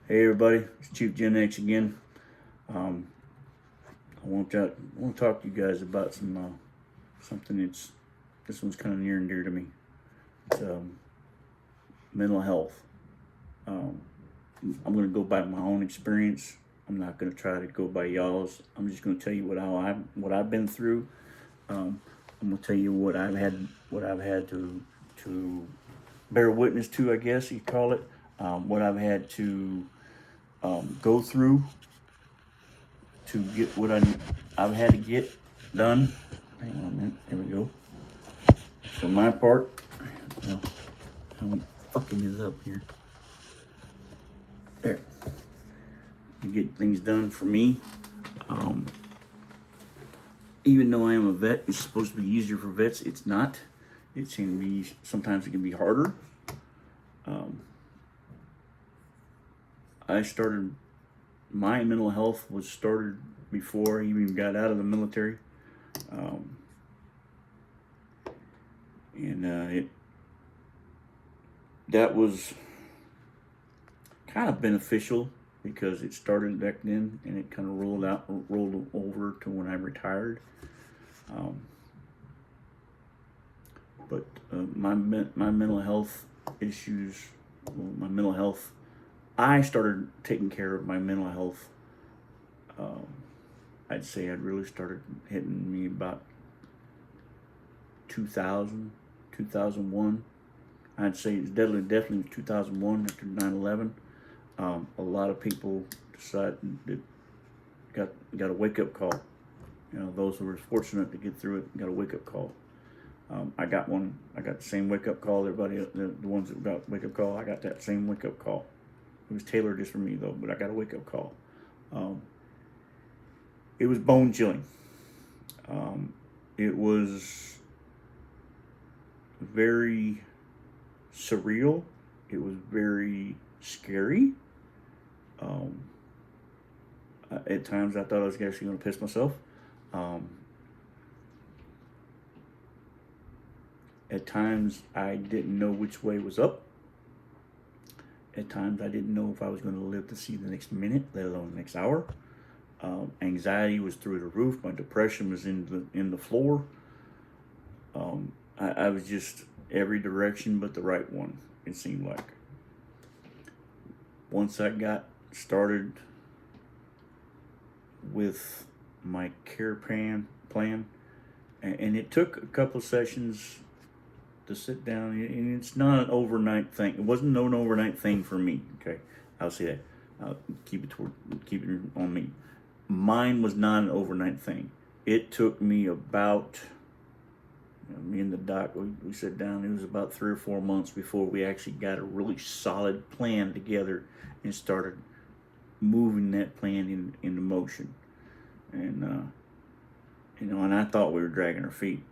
Hey everybody, it's Chief Gen X again. I want to talk to you guys about something this one's kind of near and dear to me. It's mental health. Um, I'm going to go by my own experience. I'm not going to try to go by y'all's. I'm just going to tell you what I've been through. Um, I'm going to tell you what I've had to bear witness to, I guess you call it. What I've had to go through to get what I've had to get done. Hang on a minute. There we go. For my part, well, I'm fucking this up here. There. To get things done for me. Um, even though I am a vet, it's supposed to be easier for vets. It's not. It can be sometimes it can be harder. I started my mental health was started before I even got out of the military. Um, and that was kind of beneficial because it started back then and it kind of rolled over to when I retired. Um, but my mental health issues, my mental health, I started taking care of my mental health. Um, I'd say I'd really started hitting me about 2000, 2001. I'd say it's definitely 2001 after 9/11. A lot of people decided that got a wake up call. You know, those who were fortunate to get through it got a wake up call. I got one. I got the same wake up call. Everybody, the ones that got wake up call, I got that same wake up call. It was tailored just for me though, but I got a wake up call. It was bone chilling. It was very surreal. It was very scary. Um, at times, I thought I was actually going to piss myself. Um, at times, I didn't know which way was up. At times, I didn't know if I was going to live to see the next minute, let alone the next hour. Anxiety was through the roof. My depression was in the floor. I was just every direction but the right one. It seemed like. Once I got started with my care plan, and it took a couple of sessions to sit down, and it's not an overnight thing. It wasn't an overnight thing for me. Okay, I'll say that. Keep it on me. Mine was not an overnight thing. It took me about, me and the doc, we sat down. It was about 3 or 4 months before we actually got a really solid plan together and started moving that plan into motion. And and I thought we were dragging our feet.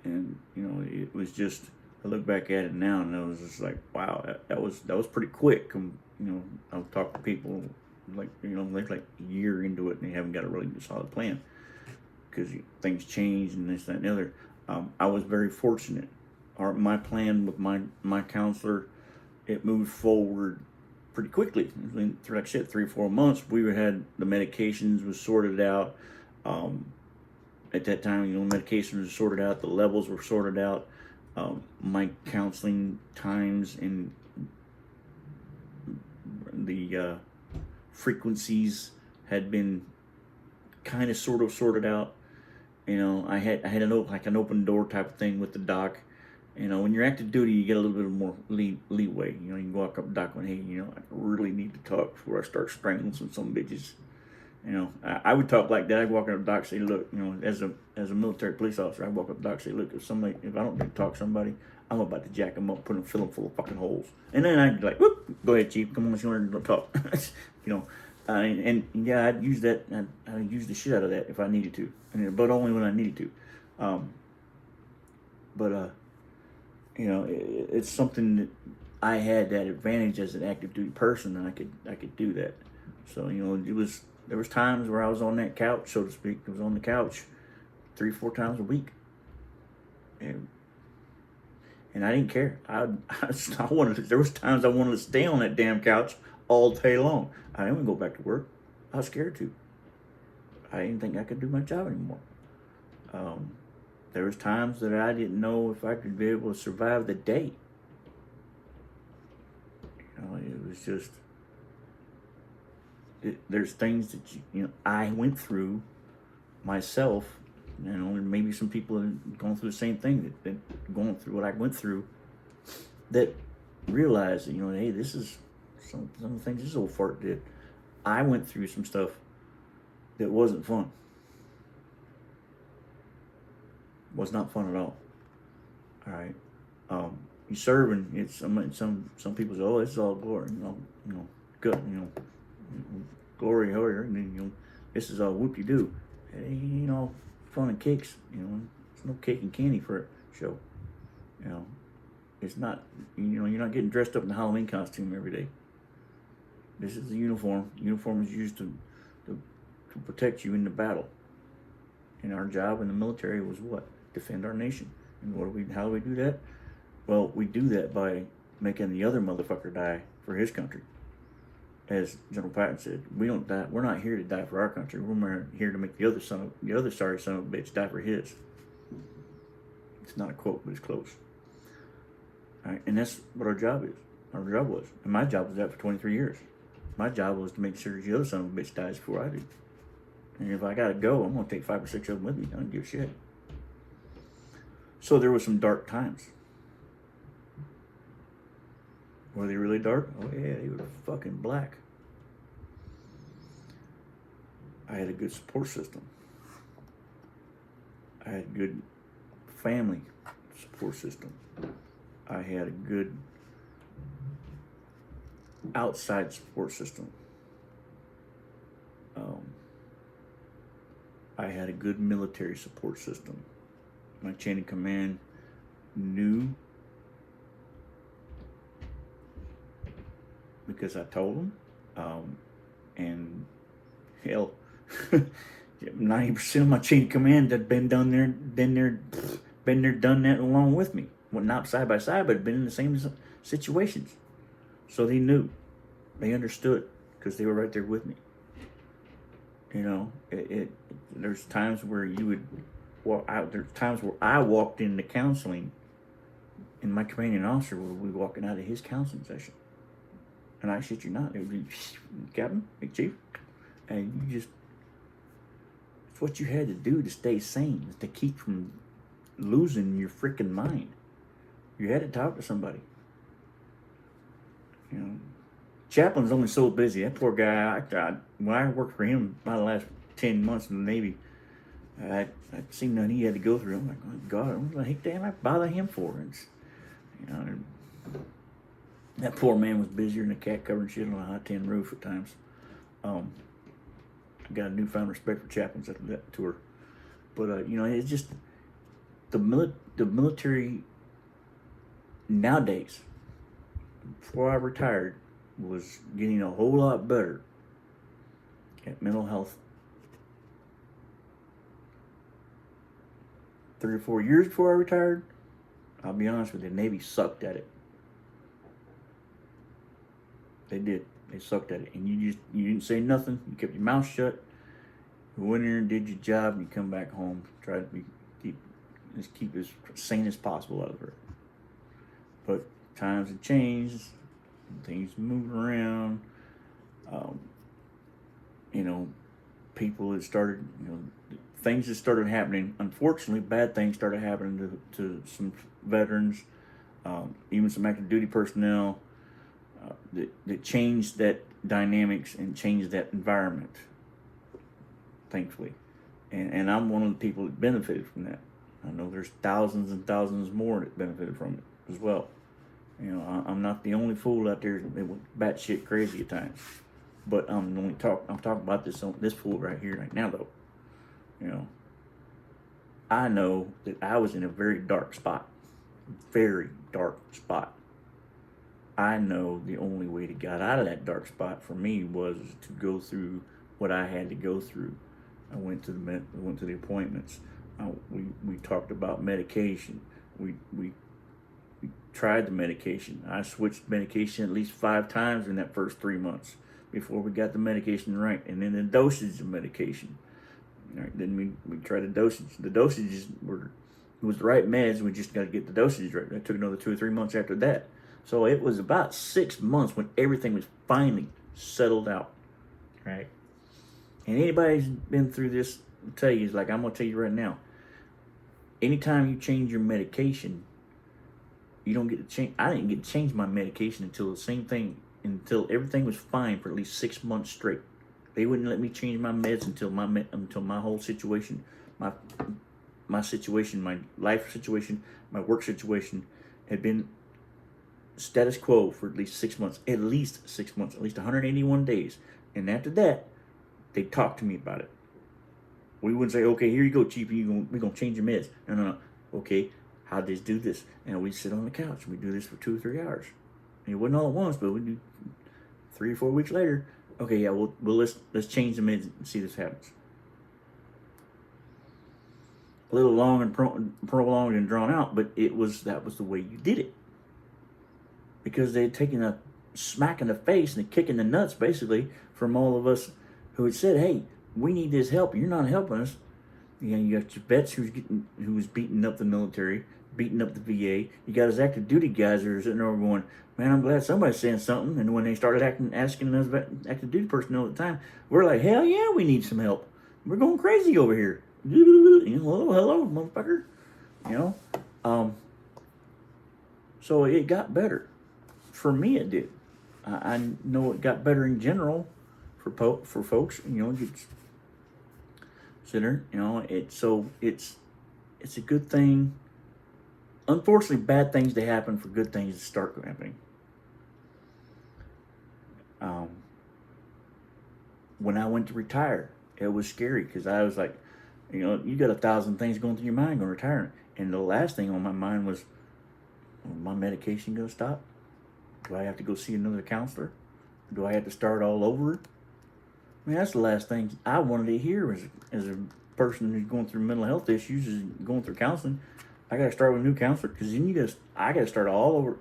And it was just, I look back at it now and I was just like, wow, that was pretty quick. I've talked to people they're like a year into it and they haven't got a really solid plan because things change and this, that, and the other. I was very fortunate. My plan with my counselor, it moved forward pretty quickly. Like I said, 3 or 4 months, we had the medications was sorted out. At that time, medications were sorted out, the levels were sorted out. My counseling times and the frequencies had been kind of sort of sorted out. I had an open door type of thing with the doc. When you're active duty, you get a little bit more leeway. You can walk up to the doc and, hey, I really need to talk before I start strangling some bitches. I would talk like that. I'd walk up to the doc and say, look, as a military police officer, I'd walk up to the doc and say, look, if I don't get to talk to somebody, I'm about to jack them up, fill them full of fucking holes. And then I'd be like, whoop, go ahead, chief, come on, you want to talk. Yeah, I'd use that. I'd use the shit out of that if I needed to, but only when I needed to. It's something that I had that advantage as an active duty person, and I could do that. So there was times where I was on that couch, so to speak. I was on the couch 3 or 4 times a week, and I didn't care. I wanted. There was times I wanted to stay on that damn couch all day long. I didn't go back to work. I was scared to. I didn't think I could do my job anymore. There was times that I didn't know if I could be able to survive the day. It was just, there's things that I went through myself. Maybe some people have gone through the same thing, that going through what I went through, that realize that, hey, this is some of the things this old fart did. I went through some stuff that wasn't fun. Was not fun at all. All right. You serving, it's some people say, oh, it's all glory, good, glory, however, and then this is all whoop-de-doo. It ain't all fun and cakes, it's no cake and candy for a show. It's not, you're not getting dressed up in a Halloween costume every day. This is the uniform. The uniform is used to protect you in the battle. And our job in the military was what? Defend our nation. And how do we do that? Well, we do that by making the other motherfucker die for his country. As General Patton said, we don't die. We're not here to die for our country. We're here to make the other sorry son of a bitch die for his. It's not a quote, but it's close. All right, and that's what our job is. Our job was, and my job was that for 23 years. My job was to make sure the other son of a bitch dies before I do. And if I gotta go, I'm gonna take 5 or 6 of them with me. I don't give a shit. So there were some dark times. Were they really dark? Oh yeah, they were fucking black. I had a good support system. I had a good family support system. I had a good outside support system. I had a good military support system. My chain of command knew, because I told them, and hell, 90% of my chain of command had been done there, done that along with me. Well, not side by side, but been in the same situations. So they knew, they understood, because they were right there with me. There's times where you would walk out. There's times where I walked into counseling, and my commanding officer would be walking out of his counseling session. And I shit you not, it would be, Captain, Big Chief, and it's what you had to do to stay sane, to keep from losing your freaking mind. You had to talk to somebody. Chaplain's only so busy. That poor guy, when I worked for him my last 10 months in the Navy, I'd seen nothing he had to go through. I'm like, oh God, what the heck damn I bother him for? That poor man was busier than a cat covering shit on a high tin roof at times. I got a newfound respect for chaplains after that tour. But, it's just the military nowadays, before I retired, was getting a whole lot better at mental health. 3 or 4 years before I retired, I'll be honest with you, the Navy sucked at it. They did. They sucked at it. And you didn't say nothing. You kept your mouth shut. You went in there and did your job, and you come back home. Try to keep as sane as possible out of her. But times have changed. Things move around. People had started, things that started happening. Unfortunately, bad things started happening to some veterans, even some active duty personnel, that changed that dynamics and changed that environment, thankfully. And I'm one of the people that benefited from that. I know there's thousands and thousands more that benefited from it as well. I'm not the only fool out there that went batshit crazy at times. But I'm talking about this fool right here, right now, though. I know that I was in a very dark spot. Very dark spot. I know the only way to get out of that dark spot for me was to go through what I had to go through. I went to the appointments. We talked about medication. We tried the medication. I switched medication at least 5 times in that first 3 months before we got the medication right, and then the dosage of medication. All right, then we tried the dosage. The dosages was the right meds. We just got to get the dosage right. That took another 2 or 3 months after that. So it was about 6 months when everything was finally settled out. Right. And anybody who's been through this will tell you, is like I'm gonna tell you right now. Anytime you change your medication, you don't get to change. I didn't get to change my medication until everything was fine for at least 6 months straight. They wouldn't let me change my meds until my whole situation, my situation, my life situation, my work situation had been status quo for at least 6 months, at least 181 days. And after that, they talked to me about it. We wouldn't say, okay, here you go, Chief, we're going to change your meds. No. Okay, how does do this? And we'd sit on the couch and we'd do this for 2 or 3 hours. And it wasn't all at once, but we'd do 3 or 4 weeks later. Okay, yeah, let's change the meds and see this happens. A little long and prolonged and drawn out, but that was the way you did it. Because they had taken a smack in the face and a kick in the nuts, basically, from all of us who had said, hey, we need this help. You're not helping us. You got your vets who was beating up the military, beating up the VA. You got his active duty guys who are sitting there going, man, I'm glad somebody's saying something. And when they started asking us active duty personnel at the time, we're like, hell yeah, we need some help. We're going crazy over here. Hello, motherfucker. So it got better. For me, it did. I know it got better in general for folks. It's center. It's a good thing. Unfortunately, bad things to happen for good things to start happening. When I went to retire, it was scary because I was like, you got 1,000 things going through your mind going retirement, and the last thing on my mind was, my medication going to stop? Do I have to go see another counselor? Do I have to start all over? I mean, that's the last thing I wanted to hear as a person who's going through mental health issues, is going through counseling. I got to start with a new counselor because then I got to start all over.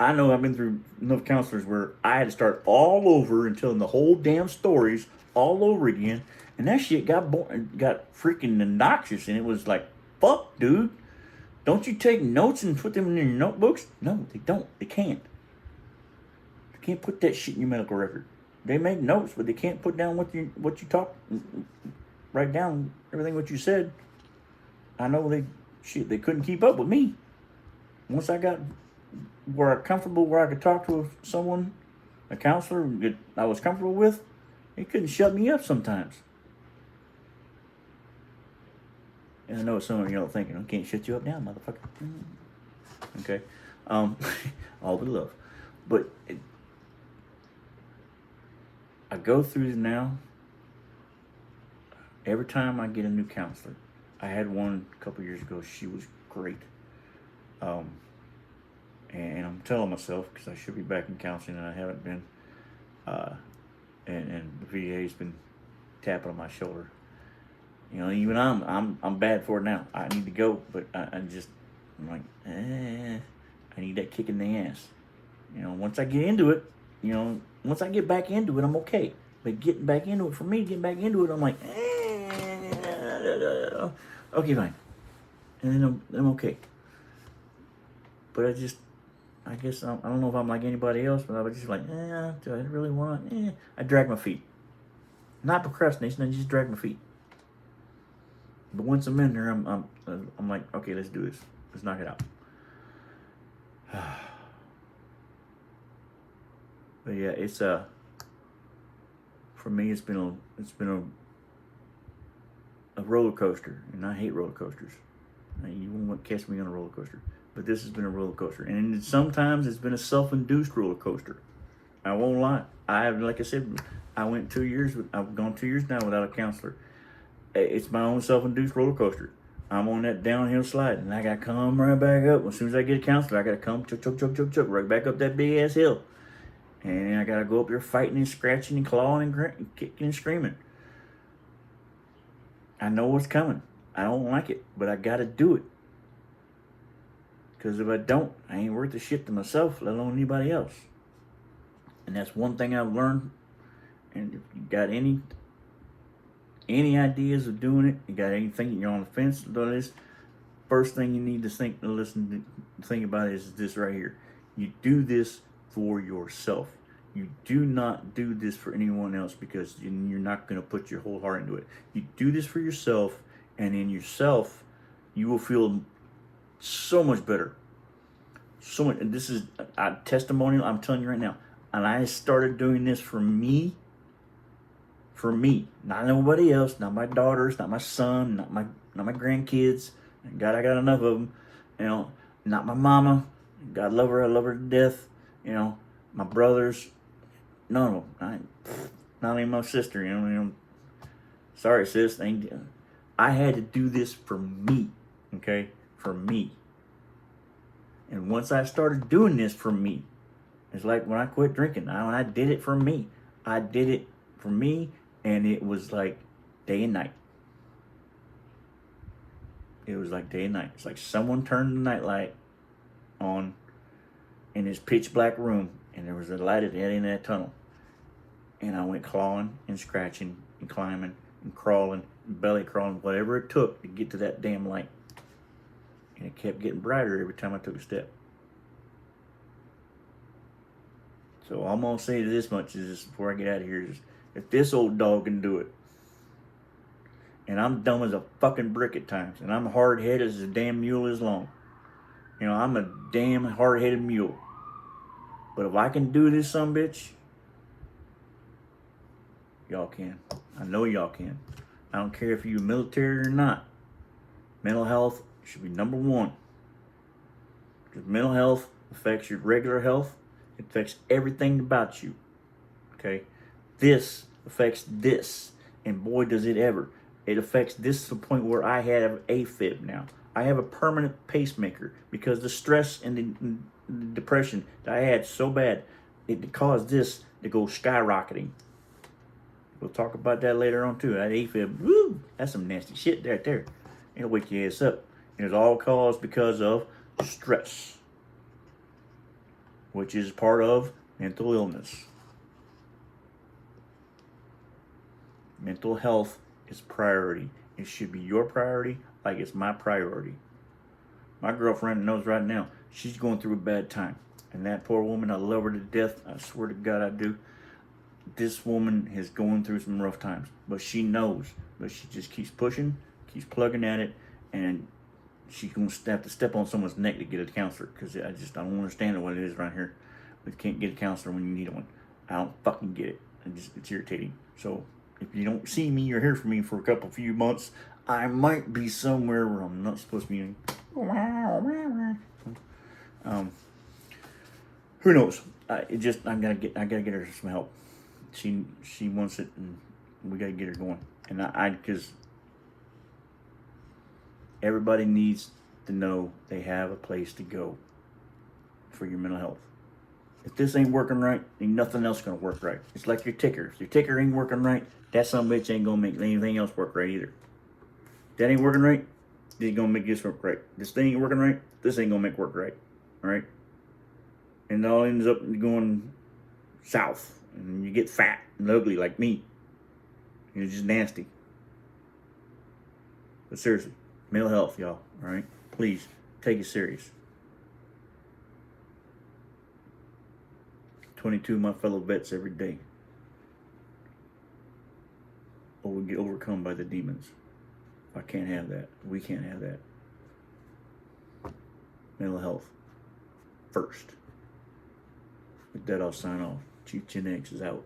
I know I've been through enough counselors where I had to start all over and telling the whole damn stories all over again, and that shit got freaking obnoxious, and it was like, fuck, dude. Don't you take notes and put them in your notebooks? No, they don't. They can't. You can't put that shit in your medical record. They make notes, but they can't put down what you talk. Write down everything what you said. I know they couldn't keep up with me. Once I got where I could talk to someone, a counselor that I was comfortable with, they couldn't shut me up sometimes. And I know some of y'all thinking, I can't shut you up now, motherfucker. Okay. All with love. But I go through now. Every time I get a new counselor, I had one a couple years ago. She was great. And I'm telling myself, because I should be back in counseling and I haven't been. And the VA's been tapping on my shoulder. Even I'm bad for it now. I need to go, but I'm like, I need that kick in the ass. Once I get into it, once I get back into it, I'm okay. But getting back into it, I'm like, okay, fine. And then I'm okay. But I guess I don't know if I'm like anybody else, but I was just like, do I really want? I drag my feet. Not procrastination. I just drag my feet. But once I'm in there, I'm like, okay, let's do this. Let's knock it out. But yeah, it's for me, it's been a roller coaster, and I hate roller coasters. You won't catch me on a roller coaster, but this has been a roller coaster, and sometimes it's been a self-induced roller coaster. I won't lie. Like I said, I've gone 2 years now without a counselor. It's my own self-induced roller coaster. I'm on that downhill slide, and I gotta come right back up. As soon as I get a counselor, I gotta come chug, right back up that big ass hill. And I gotta go up there fighting and scratching and clawing and kicking and screaming. I know what's coming. I don't like it, but I gotta do it. Because if I don't, I ain't worth the shit to myself, let alone anybody else. And that's one thing I've learned. And if you got any ideas of doing it, you got anything you're on the fence about this, first thing you need to think about is this right here. You do this for yourself. You do not do this for anyone else, because you're not going to put your whole heart into it. You do this for yourself, and in yourself, you will feel so much better. So much. And this is a testimonial I'm telling you right now. And I started doing this for me, not nobody else, not my daughters, not my son, not my grandkids. God, I got enough of them. You know, not my mama. God love her, I love her to death. You know, my brothers, none of them. Not even my sister. You know. Sorry, sis. I had to do this for me. Okay, for me. And once I started doing this for me, it's like when I quit drinking. When I did it for me, I did it for me, and it was like day and night. It was like day and night. It's like someone turned the nightlight on in this pitch black room, and there was a light at the end of that tunnel. And I went clawing and scratching and climbing and crawling, and belly crawling, whatever it took to get to that damn light. And it kept getting brighter every time I took a step. So I'm going to say this much is before I get out of here, is if this old dog can do it, and I'm dumb as a fucking brick at times, and I'm hard-headed as a damn mule is long. You know, I'm a damn hard-headed mule. But if I can do this sumbitch, y'all can. I know y'all can. I don't care if you're military or not. Mental health should be number one. Because mental health affects your regular health. It affects everything about you. Okay? This affects this. And boy, does it ever. It affects this to the point where I have AFib now. I have a permanent pacemaker because the stress and the depression that I had so bad, it caused this to go skyrocketing. We'll talk about that later on too. That AFib, woo, that's some nasty shit right there. It'll wake your ass up. And it's all caused because of stress, which is part of mental illness. Mental health is priority. It should be your priority like it's my priority. My girlfriend knows right now she's going through a bad time. And that poor woman, I love her to death. I swear to God I do. This woman is going through some rough times. But she knows. But she just keeps pushing, keeps plugging at it. And she's going to have to step on someone's neck to get a counselor. Because I don't understand what it is right here. We can't get a counselor when you need one. I don't fucking get it. It's irritating. So if you don't see me or hear from me for a few months, I might be somewhere where I'm not supposed to be. Who knows? I gotta get her some help. She wants it, and we gotta get her going. And because everybody needs to know they have a place to go for your mental health. If this ain't working right, ain't nothing else gonna work right. It's like your ticker. If your ticker ain't working right, that son of a bitch ain't gonna make anything else work right either. If that ain't working right, this ain't gonna make this work right. This thing ain't working right, this ain't gonna make work right. Alright? And it all ends up going south. And you get fat and ugly like me. You're just nasty. But seriously, mental health, y'all. Alright? Please, take it serious. 22 of my fellow vets every day. Or we get overcome by the demons. I can't have that. We can't have that. Mental health first. With that, I'll sign off. Chief Gen X is out.